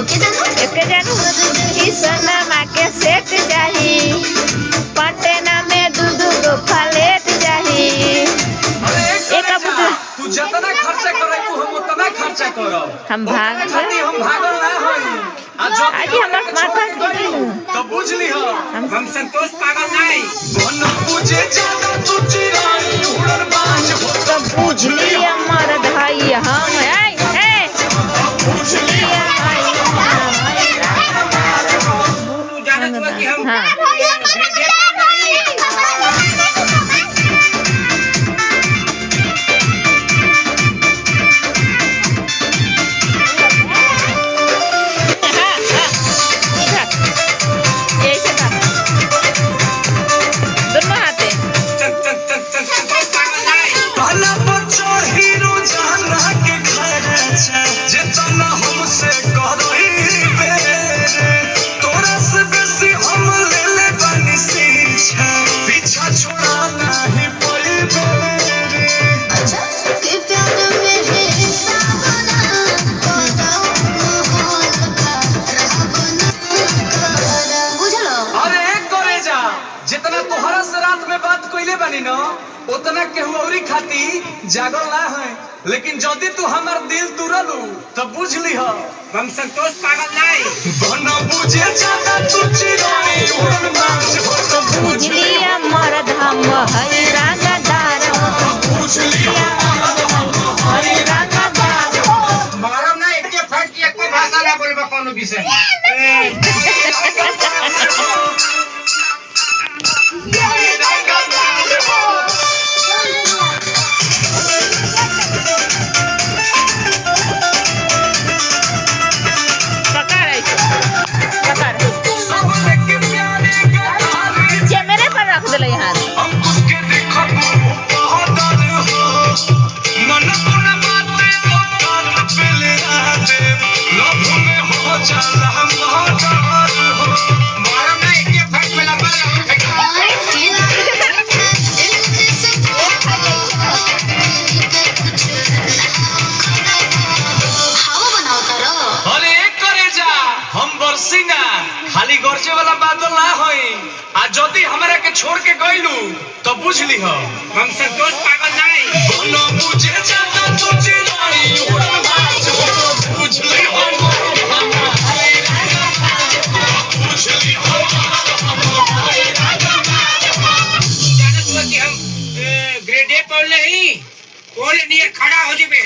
एके जानू किसनमा के सेट जाही पटेना में दूध गो फलेट जाही एक बुझ तू जितना खर्चा करे हम उतना खर्चा करब हम भाग हम भागल ना होई आज हमर माथा तो बुझ ली हो हम संतोष पागल नहीं मन बुझे ज्यादा तू चिराई उड़न बाज हो तो बुझ लिया मर्द हई हम ए बुझ ली तू जानत बा कि हम हाँ जितना हमसे करई तोरा से बेसी हम ले ले बनी सीछा पीछा छोड़ा नहीं पड़बे अच्छा के प्यार में है सावना बताओ माहौल का रहबना बुझलो अरे करे जा जितना तोहरा से रात में बात कइले बनी न उतना केहू औरी खाती जागल ना है लेकिन जदी तू हमार दिल तुरलू तो बुझ ली हो हम संतोष पागल नहीं बना बुझे ज्यादा तू चिराई उड़न बाज हो तो बुझ लिया मर्द हम हई रंगदार बुझ लिया हई रंगदार मारम ना एक फट के एको भाषा ना बोलबा कोनो विषय सबने के प्यारे का तारी कैमरे पर रख दे यहाँ हम उसके देखो बहुत डर हो मन को न बाते तो कान पे ले आते लव में हो जाला हम बहुत डर हो मारम ना एक फट में लगा हवा बनावता रहो अरे करे जा हम बरसी ना खाली गरजे वाला बादल ना होई आ जदी हमरा के छोड़ के गइलू तो बुझ ली हो हम संतोष पागल नहीं बनो बुझे ज्यादा तू चिराई उड़न बाज हो बुझ ली हो बुझ ली हो जानत बा कि हम ग्रेड ए पढ़ले ही ओले नियर खड़ा हो जिबे